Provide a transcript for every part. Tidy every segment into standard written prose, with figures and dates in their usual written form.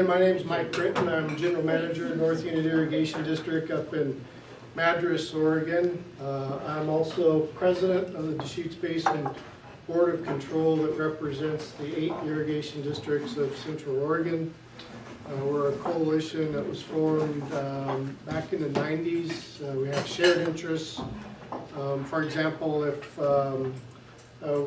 Again, my name is Mike Britton. I'm General Manager of North Unit Irrigation District up in Madras, Oregon. I'm also President of the Deschutes Basin Board of Control that represents the 8 irrigation districts of Central Oregon. We're a coalition that was formed back in the 90s. We have shared interests. For example, if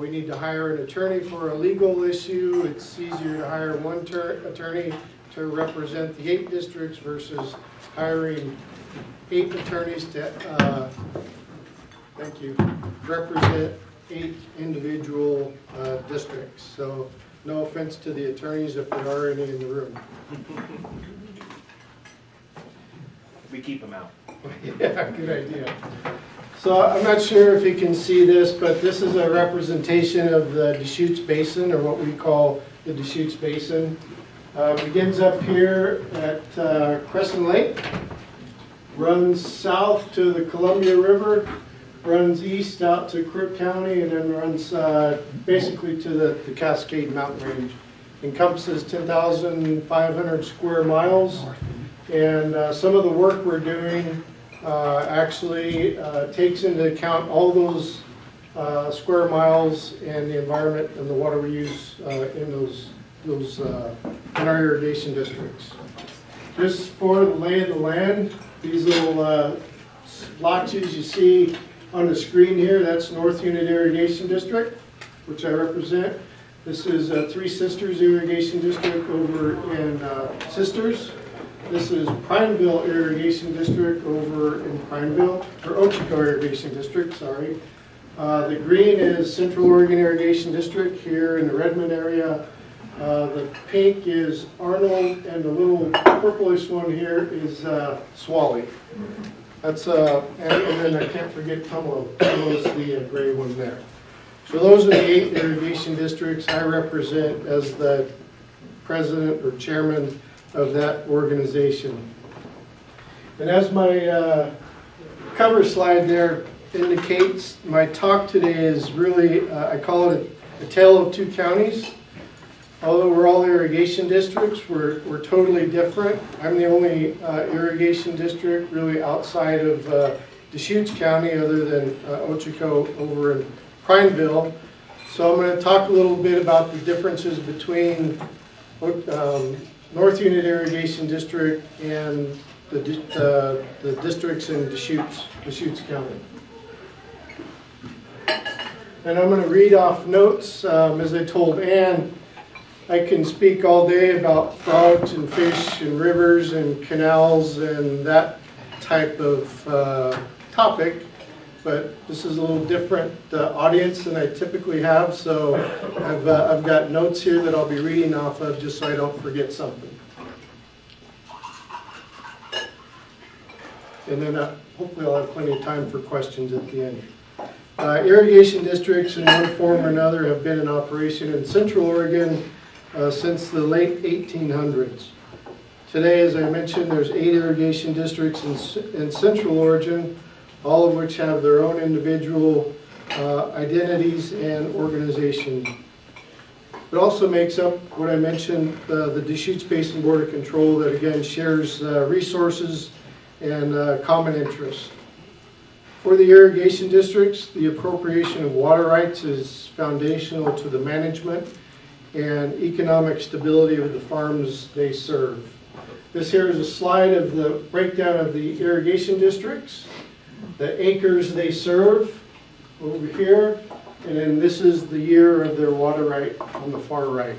we need to hire an attorney for a legal issue, it's easier to hire one attorney to represent the 8 districts versus hiring 8 attorneys to represent 8 individual districts. So no offense to the attorneys if there are any in the room. We keep them out. Yeah, good idea. So I'm not sure if you can see this, but this is a representation of the Deschutes Basin, or what we call the Deschutes Basin. Begins up here at Crescent Lake, runs south to the Columbia River, runs east out to Crook County, and then runs basically to the Cascade Mountain Range. Encompasses 10,500 square miles, and some of the work we're doing actually takes into account all those square miles and the environment and the water we use in in our irrigation districts. Just for the lay of the land, these little splotches you see on the screen here, that's North Unit Irrigation District, which I represent. This is Three Sisters Irrigation District over in Sisters. This is Prineville Irrigation District over in Prineville, or Ochico Irrigation District, sorry. The green is Central Oregon Irrigation District here in the Redmond area. The pink is Arnold, and the little purplish one here is Swally. That's and then I can't forget Tumalo. Tumalo's the gray one there. So those are the 8 irrigation districts I represent as the president or chairman of that organization. And as my cover slide there indicates, my talk today is really, I call it a tale of 2 counties. Although we're all irrigation districts, we're totally different. I'm the only irrigation district really outside of Deschutes County other than Ochico over in Prineville. So I'm going to talk a little bit about the differences between North Unit Irrigation District and the districts in Deschutes County. And I'm going to read off notes. As I told Ann, I can speak all day about frogs and fish and rivers and canals and that type of topic, but this is a little different audience than I typically have, so I've got notes here that I'll be reading off of just so I don't forget something. And then hopefully I'll have plenty of time for questions at the end. Irrigation districts in one form or another have been in operation in Central Oregon since the late 1800s. Today, as I mentioned, there's 8 irrigation districts in Central Oregon, all of which have their own individual identities and organization. It also makes up what I mentioned, the Deschutes Basin Board of Control, that again shares resources and common interests. For the irrigation districts, the appropriation of water rights is foundational to the management and economic stability of the farms they serve. This here is a slide of the breakdown of the irrigation districts, the acres they serve over here, and then this is the year of their water right on the far right.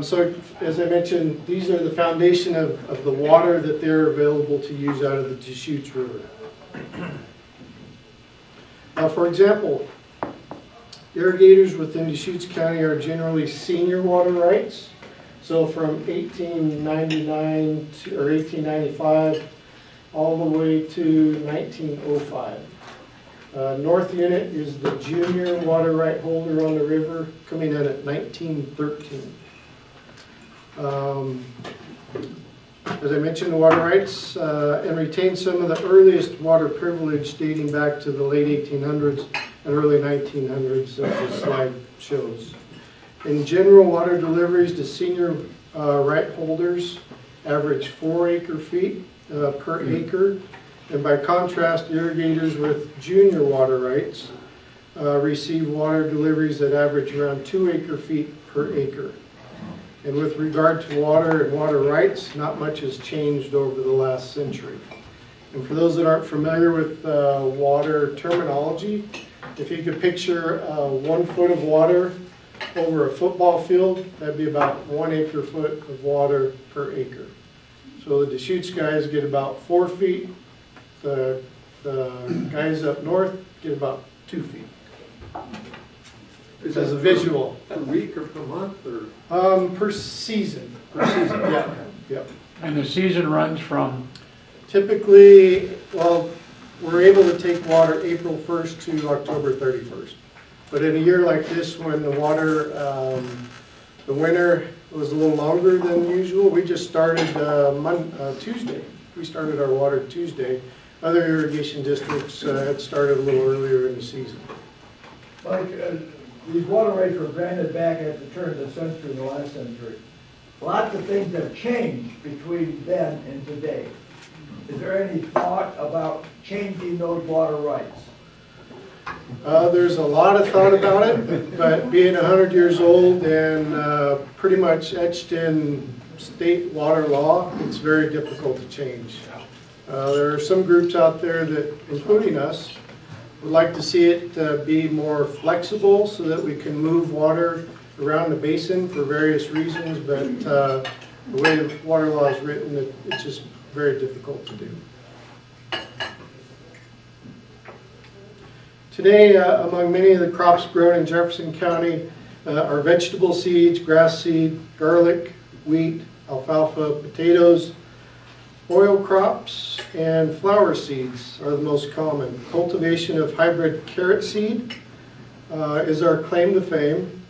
So as I mentioned, these are the foundation of the water that they're available to use out of the Deschutes River. For example, irrigators within Deschutes County are generally senior water rights. So from 1899 or 1895 all the way to 1905. North Unit is the junior water right holder on the river, coming in at 1913. As I mentioned, the water rights and retain some of the earliest water privilege dating back to the late 1800s and early 1900s, as the slide shows. In general, water deliveries to senior right holders average 4 acre-feet per acre. And by contrast, irrigators with junior water rights receive water deliveries that average around 2 acre-feet per acre. And with regard to water and water rights, not much has changed over the last century. And for those that aren't familiar with water terminology, if you could picture 1 foot of water over a football field, that'd be about 1 acre-foot of water per acre. So the Deschutes guys get about 4 feet. The guys up north get about 2 feet. Is As that a visual. per week or per month or? Per season. Per season? Yeah. Yep. And the season runs from? Typically, well, we're able to take water April 1st to October 31st. But in a year like this, when the water, the winter was a little longer than usual, we just started Tuesday. We started our water Tuesday. Other irrigation districts had started a little earlier in the season. Mike, these water rates were granted back at the turn of the century, the last century. Lots of things have changed between then and today. Is there any thought about changing those water rights? There's a lot of thought about it, but being 100 years old and pretty much etched in state water law, it's very difficult to change. There are some groups out there that, including us, would like to see it be more flexible so that we can move water around the basin for various reasons, but the way the water law is written, it's just very difficult to do. Today, among many of the crops grown in Jefferson County are vegetable seeds, grass seed, garlic, wheat, alfalfa, potatoes, oil crops, and flower seeds are the most common. Cultivation of hybrid carrot seed is our claim to fame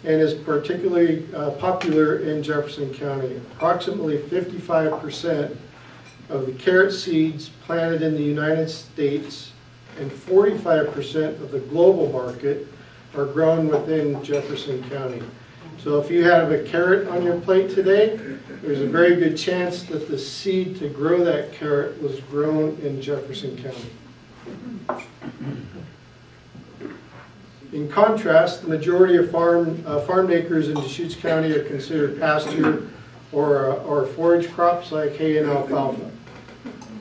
and is particularly popular in Jefferson County. Approximately 55% of the carrot seeds planted in the United States and 45% of the global market are grown within Jefferson County. So if you have a carrot on your plate today, there's a very good chance that the seed to grow that carrot was grown in Jefferson County. In contrast, the majority of farm acres in Deschutes County are considered pasture or forage crops like hay and alfalfa.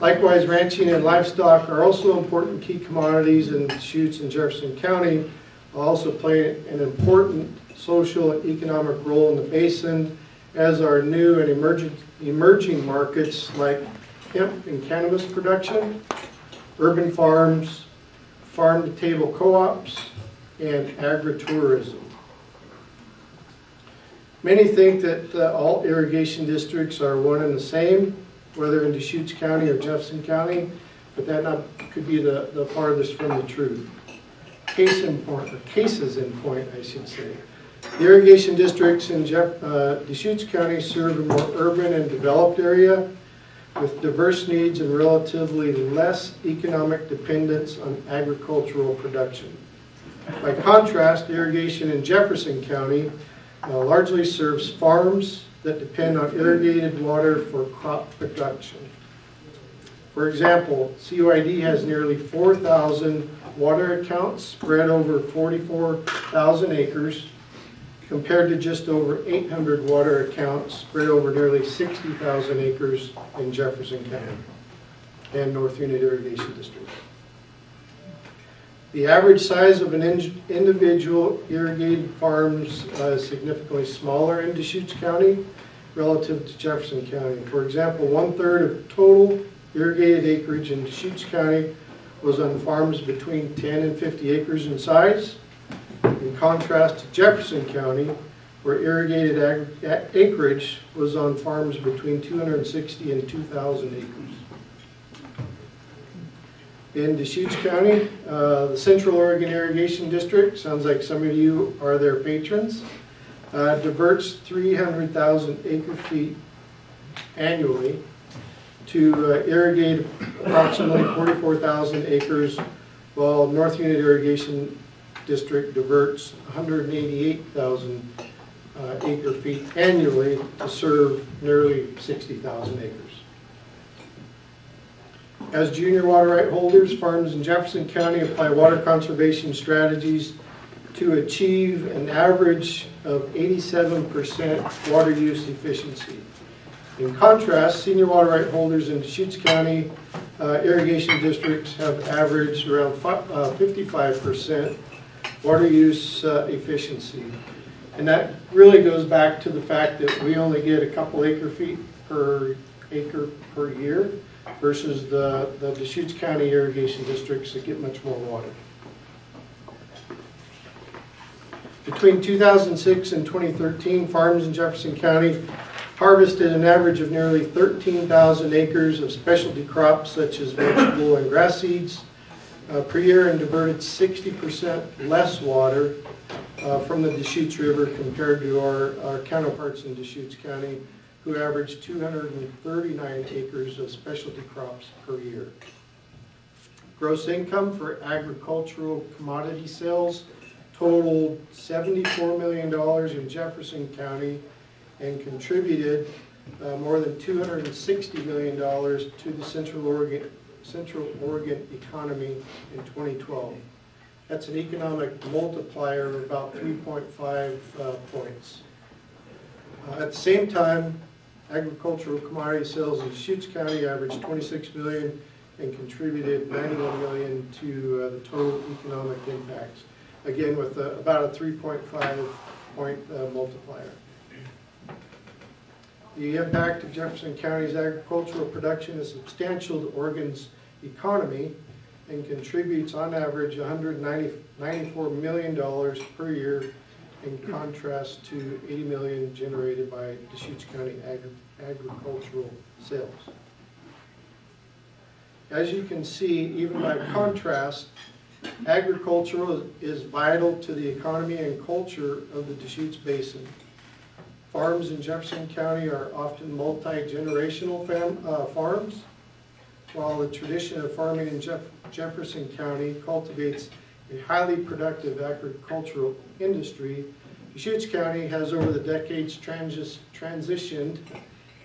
Likewise, ranching and livestock are also important key commodities in Deschutes and Jefferson County, also play an important social and economic role in the basin, as are new and emerging markets like hemp and cannabis production, urban farms, farm-to-table co-ops, and agritourism. Many think that all irrigation districts are one and the same, whether in Deschutes County or Jefferson County, but that could be the farthest from the truth. Cases in point, I should say. The irrigation districts in Deschutes County serve a more urban and developed area with diverse needs and relatively less economic dependence on agricultural production. By contrast, irrigation in Jefferson County largely serves farms that depend on irrigated water for crop production. For example, CUID has nearly 4,000 water accounts spread over 44,000 acres, compared to just over 800 water accounts spread over nearly 60,000 acres in Jefferson County and North Unit Irrigation District. The average size of an individual irrigated farm is significantly smaller in Deschutes County relative to Jefferson County. For example, 1/3 of total irrigated acreage in Deschutes County was on farms between 10 and 50 acres in size. In contrast to Jefferson County, where irrigated acreage was on farms between 260 and 2,000 acres. In Deschutes County, the Central Oregon Irrigation District, sounds like some of you are their patrons, diverts 300,000 acre-feet annually to irrigate approximately 44,000 acres, while North Unit Irrigation District diverts 188,000 acre feet annually to serve nearly 60,000 acres. As junior water right holders, farms in Jefferson County apply water conservation strategies to achieve an average of 87% water use efficiency. In contrast, senior water right holders in Deschutes County irrigation districts have averaged around 55% water use efficiency. And that really goes back to the fact that we only get a couple acre feet per acre per year versus the Deschutes County irrigation districts that get much more water. Between 2006 and 2013, farms in Jefferson County harvested an average of nearly 13,000 acres of specialty crops such as vegetable and grass seeds per year and diverted 60% less water from the Deschutes River compared to our counterparts in Deschutes County, who averaged 239 acres of specialty crops per year. Gross income for agricultural commodity sales totaled $74 million in Jefferson County and contributed more than $260 million to the Central Oregon economy in 2012. That's an economic multiplier of about 3.5 points. At the same time, agricultural commodity sales in Deschutes County averaged $26 million and contributed $91 million to the total economic impacts. Again, with about a 3.5 point multiplier. The impact of Jefferson County's agricultural production is substantial to Oregon's economy and contributes on average $194 million per year, in contrast to $80 million generated by Deschutes County agricultural sales. As you can see, even by contrast, agriculture is vital to the economy and culture of the Deschutes Basin. Farms in Jefferson County are often multi-generational farms, while the tradition of farming in Jefferson County cultivates a highly productive agricultural industry. Deschutes County has over the decades transitioned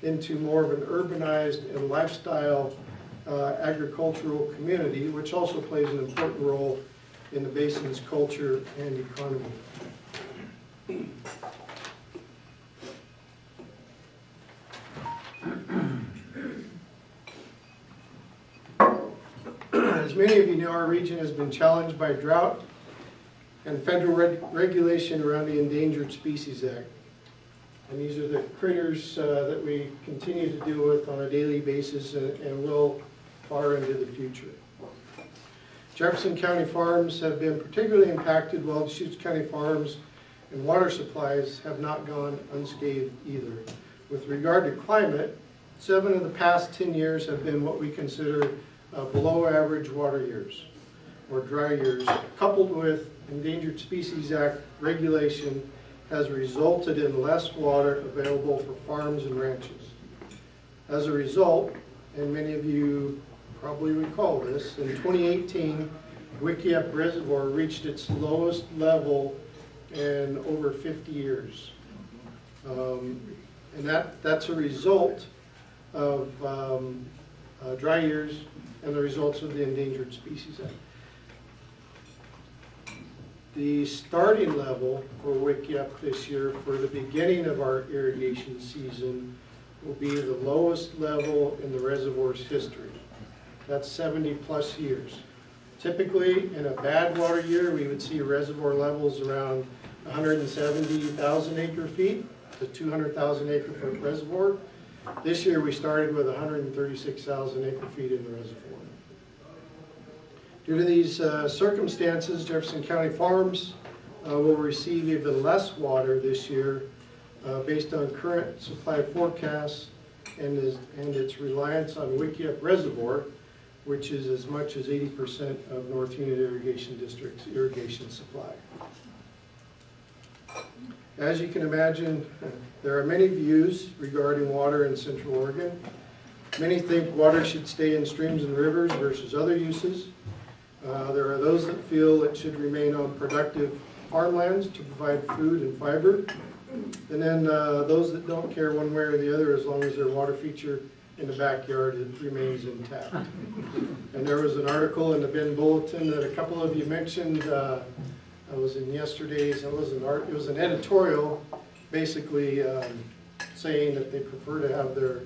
into more of an urbanized and lifestyle agricultural community, which also plays an important role in the basin's culture and economy. As many of you know, our region has been challenged by drought and federal regulation around the Endangered Species Act. And these are the critters that we continue to deal with on a daily basis and will far into the future. Jefferson County farms have been particularly impacted, while Deschutes County farms and water supplies have not gone unscathed either. With regard to climate, 7 of the past 10 years have been what we consider below average water years, or dry years, coupled with Endangered Species Act regulation has resulted in less water available for farms and ranches. As a result, and many of you probably recall this, in 2018, Wickiup Reservoir reached its lowest level in over 50 years. And that's a result of dry years and the results of the Endangered Species Act. The starting level for Wickiup this year for the beginning of our irrigation season will be the lowest level in the reservoir's history. That's 70 plus years. Typically, in a bad water year, we would see reservoir levels around 170,000 acre feet to 200,000 acre foot reservoir. This year we started with 136,000 acre feet in the reservoir. Due to these circumstances, Jefferson County farms will receive even less water this year based on current supply forecasts and its reliance on Wickiup Reservoir, which is as much as 80% of North Unit Irrigation District's irrigation supply. As you can imagine, there are many views regarding water in Central Oregon. Many think water should stay in streams and rivers versus other uses. There are those that feel it should remain on productive farmlands to provide food and fiber. And then those that don't care one way or the other, as long as their water feature in the backyard it remains intact. And there was an article in the Bend Bulletin that a couple of you mentioned. I was in yesterday's. It was an editorial, basically saying that they prefer to have their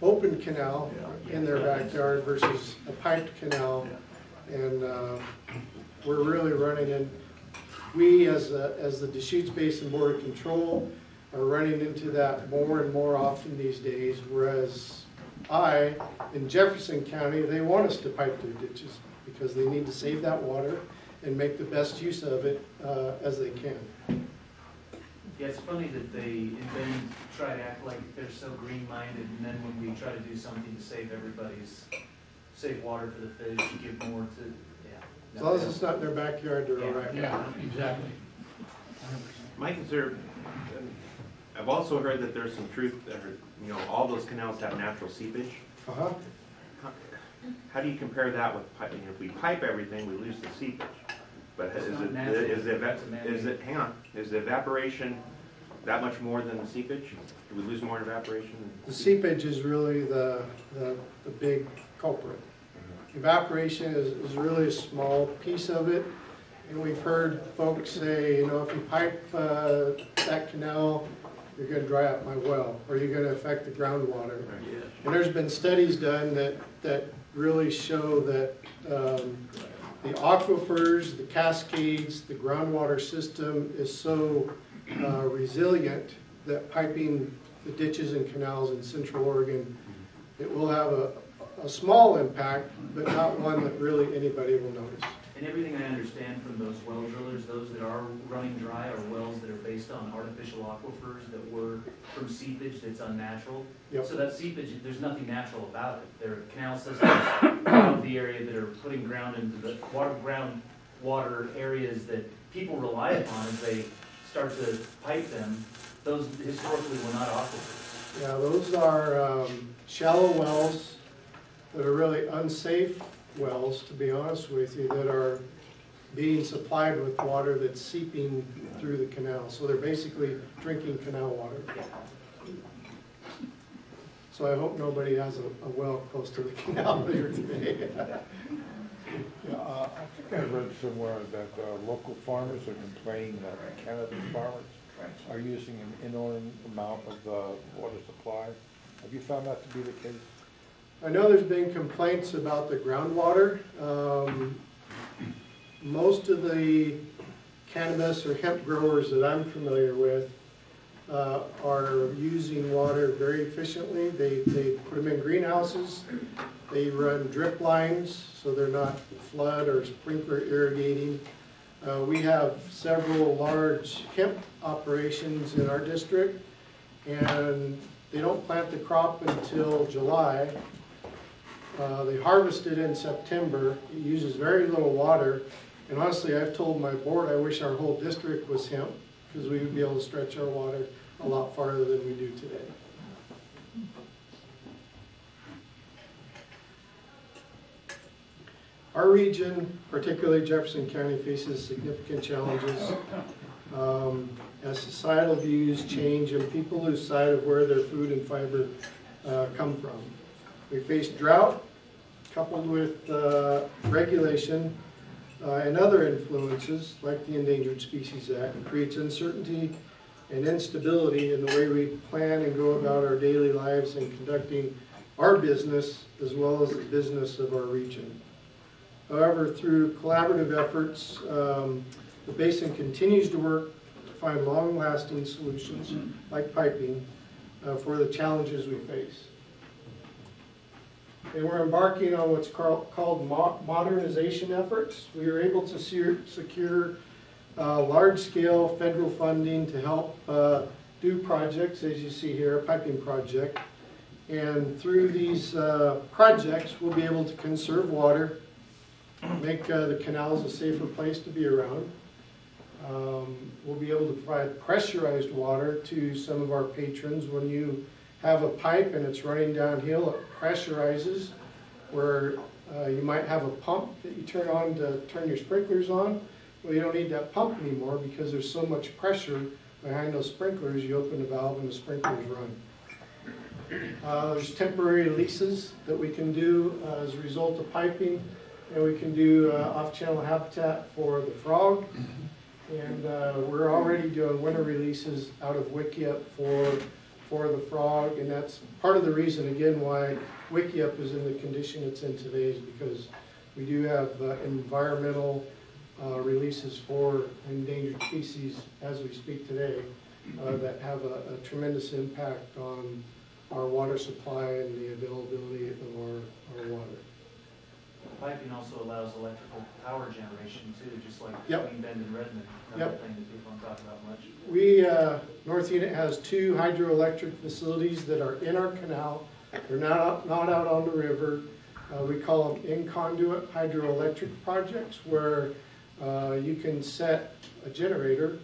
open canal in their backyard versus a piped canal, and we're really running in. We, as the Deschutes Basin Board of Control, are running into that more and more often these days, whereas in Jefferson County, they want us to pipe their ditches because they need to save that water and make the best use of it as they can. Yeah, it's funny that they then try to act like they're so green-minded, and then when we try to do something to save water for the fish, give more to, As long as it's not in their backyard, they're Yeah. all right. Yeah, exactly. Mike, I've also heard that there's some truth that, all those canals have natural seepage. Uh-huh. How do you compare that with pipe? If we pipe everything, we lose the seepage. But It's is not it, natural. is the It's man-made. hang on, is the evaporation that much more than the seepage? Do we lose more in evaporation? The seepage is really the big culprit. Evaporation is really a small piece of it. And we've heard folks say, if you pipe that canal, you're going to dry up my well, or you're going to affect the groundwater. And there's been studies done that really show that the aquifers, the cascades, the groundwater system is so resilient that piping the ditches and canals in Central Oregon, it will have a small impact, but not one that really anybody will notice. And everything I understand from those well drillers, those that are running dry are wells that are based on artificial aquifers that were from seepage that's unnatural. Yep. So that seepage, there's nothing natural about it. There are canal systems of the area that are putting ground into the groundwater areas that people rely upon as they start to pipe them. Those historically were not aquifers. Yeah, those are shallow wells that are really unsafe wells, to be honest with you, that are being supplied with water that's seeping through the canal. So they're basically drinking canal water. So I hope nobody has a well close to the canal here today. Yeah, I think I read somewhere that local farmers are complaining that cannabis farmers are using an inordinate amount of the water supply. Have you found that to be the case? I know there's been complaints about the groundwater. Most of the cannabis or hemp growers that I'm familiar with are using water very efficiently. They put them in greenhouses. They run drip lines so they're not flood or sprinkler irrigating. We have several large hemp operations in our district, and they don't plant the crop until July. They harvest it in September. It uses very little water. And honestly, I've told my board I wish our whole district was hemp, because we would be able to stretch our water a lot farther than we do today. Our region, particularly Jefferson County, faces significant challenges as societal views change and people lose sight of where their food and fiber come from. We face drought coupled with regulation and other influences like the Endangered Species Act. It creates uncertainty and instability in the way we plan and go about our daily lives and conducting our business as well as the business of our region. However, through collaborative efforts, the basin continues to work to find long-lasting solutions like piping for the challenges we face. And we're embarking on what's called modernization efforts. We were able to secure large-scale federal funding to help do projects, as you see here, a piping project. And through these projects, we'll be able to conserve water, make the canals a safer place to be around. We'll be able to provide pressurized water to some of our patrons. When you have a pipe and it's running downhill, it pressurizes, where you might have a pump that you turn on to turn your sprinklers on. Well, you don't need that pump anymore because there's so much pressure behind those sprinklers. You open the valve and the sprinklers run. There's temporary leases that we can do as a result of piping, and we can do off-channel habitat for the frog. And we're already doing winter releases out of Wickiup for the frog, and that's part of the reason, again, why Wickiup is in the condition it's in today, is because we do have environmental releases for endangered species as we speak today that have a tremendous impact on our water supply and the availability of our water. Piping also allows electrical power generation too, just like Yep. between Bend and Redmond, another Yep. thing that people don't talk about much. We, North Unit has 2 hydroelectric facilities that are in our canal. They're not out on the river. We call them in-conduit hydroelectric projects, where you can set a generator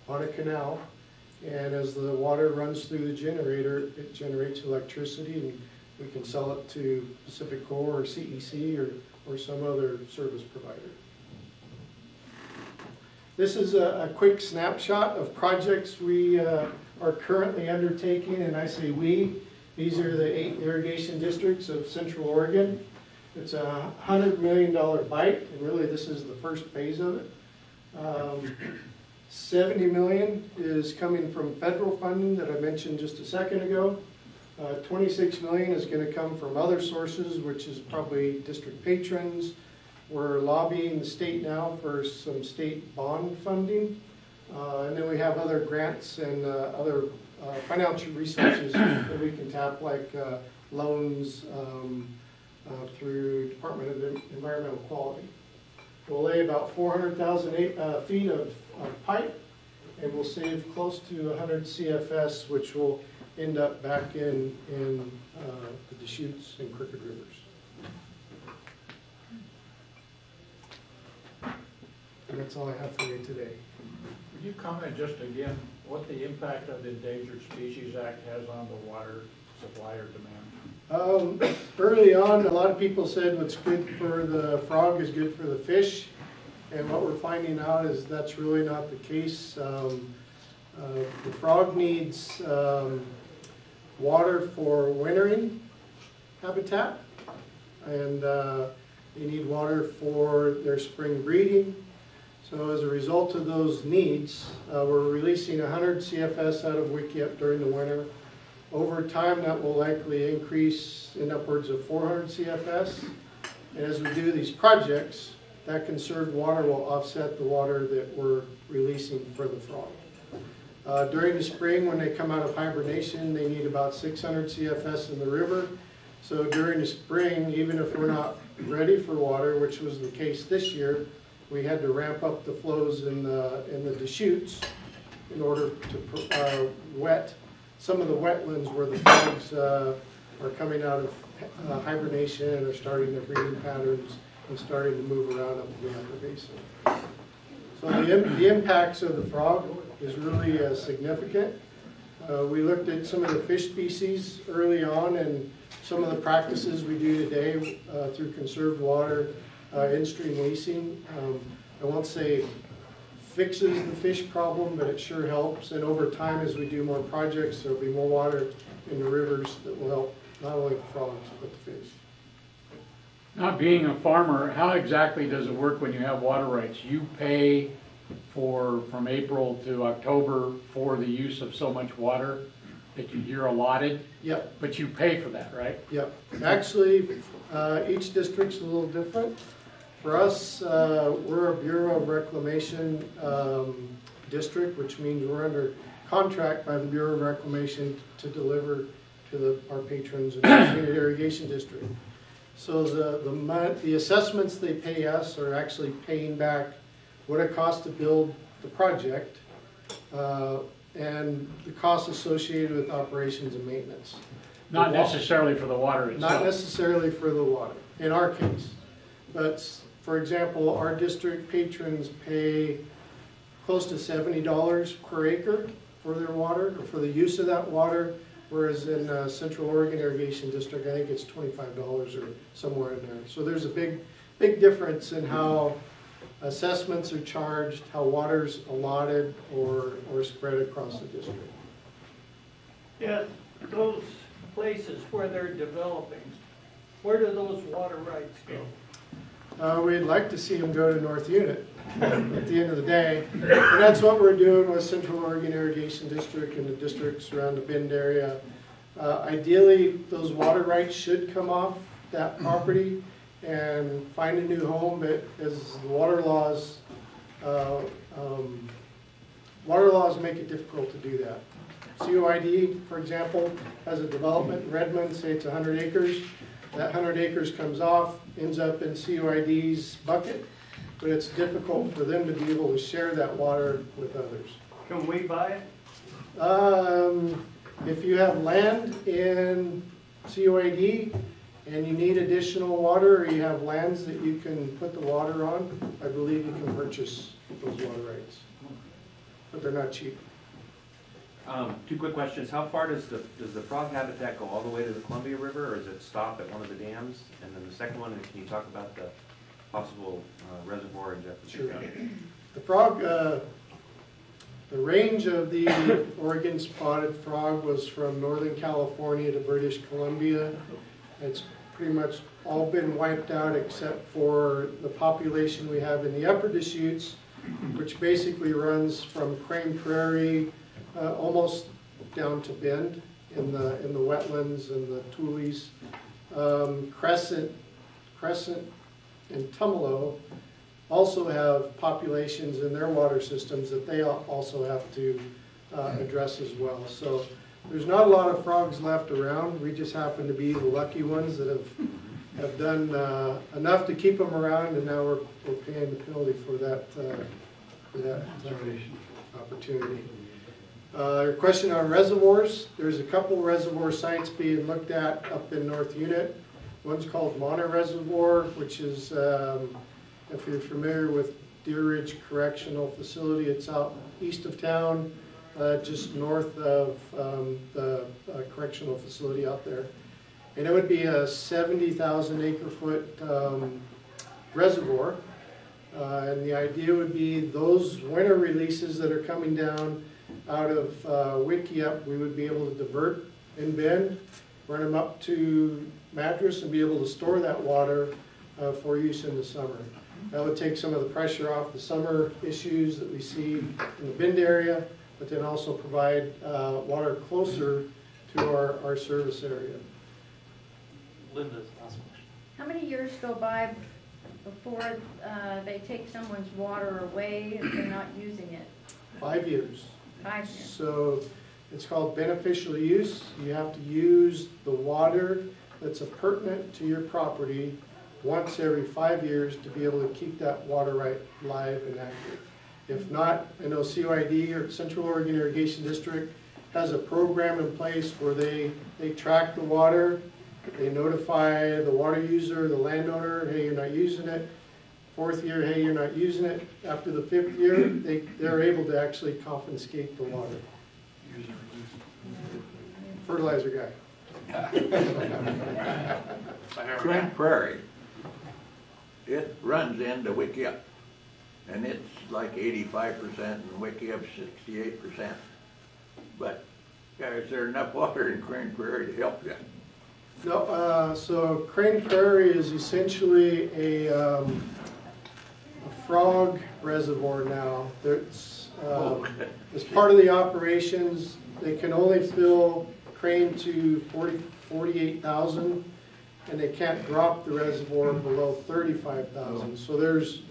on a canal, and as the water runs through the generator, it generates electricity, and we can sell it to Pacific Core or CEC or some other service provider. This is a quick snapshot of projects we are currently undertaking, and I say we. These are the 8 irrigation districts of Central Oregon. It's a $100 million bite, and really this is the first phase of it. 70 million is coming from federal funding that I mentioned just a second ago. 26 million is going to come from other sources, which is probably district patrons. We're lobbying the state now for some state bond funding. And then we have other grants and other financial resources that we can tap, like loans through Department of Environmental Quality. We'll lay about 400,000 feet of pipe, and we'll save close to 100 CFS, which will end up back in the Deschutes and Crooked Rivers. And that's all I have for you today. Would you comment just again what the impact of the Endangered Species Act has on the water supply or demand? Early on, a lot of people said what's good for the frog is good for the fish, and what we're finding out is that's really not the case. The frog needs water for wintering habitat, and they need water for their spring breeding. So as a result of those needs, we're releasing 100 CFS out of Wickiup during the winter. Over time, that will likely increase in upwards of 400 CFS. And as we do these projects, that conserved water will offset the water that we're releasing for the frog. During the spring, when they come out of hibernation, they need about 600 CFS in the river. So during the spring, even if we're not ready for water, which was the case this year, we had to ramp up the flows in the Deschutes in order to wet some of the wetlands where the frogs are coming out of hibernation and are starting their breeding patterns and starting to move around up the upper basin. So the impacts of the frog is really significant. We looked at some of the fish species early on, and some of the practices we do today through conserved water, in-stream leasing. I won't say fixes the fish problem, but it sure helps. And over time, as we do more projects, there'll be more water in the rivers that will help not only the frogs, but the fish. Not being a farmer, how exactly does it work when you have water rights? You pay from April to October for the use of so much water that you're allotted? Yep. But you pay for that, right? Yep. Actually, each district's a little different. For us, we're a Bureau of Reclamation district, which means we're under contract by the Bureau of Reclamation to deliver to our patrons in the North Unit Irrigation District. So the assessments they pay us are actually paying back what it costs to build the project and the costs associated with operations and maintenance. Not necessarily for the water itself. Not necessarily for the water, in our case. But for example, our district patrons pay close to $70 per acre for their water, or for the use of that water, whereas in Central Oregon Irrigation District, I think it's $25 or somewhere in there. So there's a big difference in how assessments are charged, how water's allotted or spread across the district. Yeah, those places where they're developing, where do those water rights go? We'd like to see them go to North Unit at the end of the day. And that's what we're doing with Central Oregon Irrigation District and the districts around the Bend area. Ideally, those water rights should come off that property and find a new home, but as the water laws make it difficult to do that. COID, for example, has a development in Redmond, say it's 100 acres. That 100 acres comes off, ends up in COID's bucket, but it's difficult for them to be able to share that water with others. Can we buy it? If you have land in COID and you need additional water, or you have lands that you can put the water on, I believe you can purchase those water rights. But they're not cheap. Two quick questions. How far does the frog habitat go all the way to the Columbia River, or does it stop at one of the dams? And then the second one, can you talk about the possible reservoir in Jefferson County? Sure. The frog, the range of the Oregon spotted frog was from Northern California to British Columbia. It's pretty much all been wiped out except for the population we have in the upper Deschutes, which basically runs from Crane Prairie almost down to Bend in the wetlands and the tules. Crescent and Tumalo also have populations in their water systems that they also have to address as well. So there's not a lot of frogs left around. We just happen to be the lucky ones that have done enough to keep them around, and now we're paying the penalty for that opportunity. Your question on reservoirs, there's a couple reservoir sites being looked at up in North Unit. One's called Monter Reservoir, which is, if you're familiar with Deer Ridge Correctional Facility, it's out east of town, just north of the correctional facility out there. And it would be a 70,000 acre foot reservoir. And the idea would be those winter releases that are coming down out of Wikiup, we would be able to divert in Bend, run them up to Madras, and be able to store that water for use in the summer. That would take some of the pressure off the summer issues that we see in the Bend area, but then also provide water closer to our service area. Linda's last question. How many years go by before they take someone's water away if they're not using it? 5 years. 5 years. So it's called beneficial use. You have to use the water that's appurtenant to your property once every 5 years to be able to keep that water right live and active. If not, I know COID, or Central Oregon Irrigation District, has a program in place where they track the water, they notify the water user, the landowner, hey, you're not using it. 4th year, hey, you're not using it. After the 5th year, they're able to actually confiscate the water. Fertilizer guy. Crane Prairie, it runs into Wikiup, and it's like 85% and Wikiup's 68%. But is there enough water in Crane Prairie to help you? No, so Crane Prairie is essentially a frog reservoir now. There's, as part of the operations, they can only fill Crane to 48,000, and they can't drop the reservoir below 35,000. So there's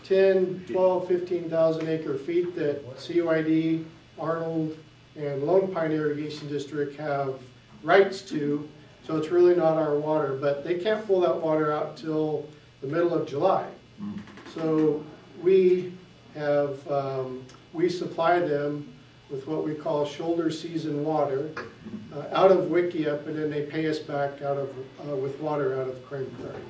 10, 12, 15,000 acre feet that COID, Arnold, and Lone Pine Irrigation District have rights to. So it's really not our water, but they can't pull that water out till the middle of July. So we have, we supply them with what we call shoulder season water out of Wikiup, and then they pay us back out of with water out of Crane Prairie.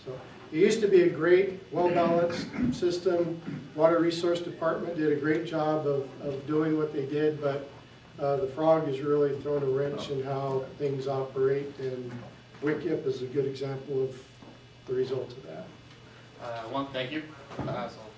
So it used to be a great, well-balanced system. Water Resource Department did a great job of doing what they did, but the frog has really thrown a wrench in how things operate, and Wikiup is a good example of the result of that. One, thank you. So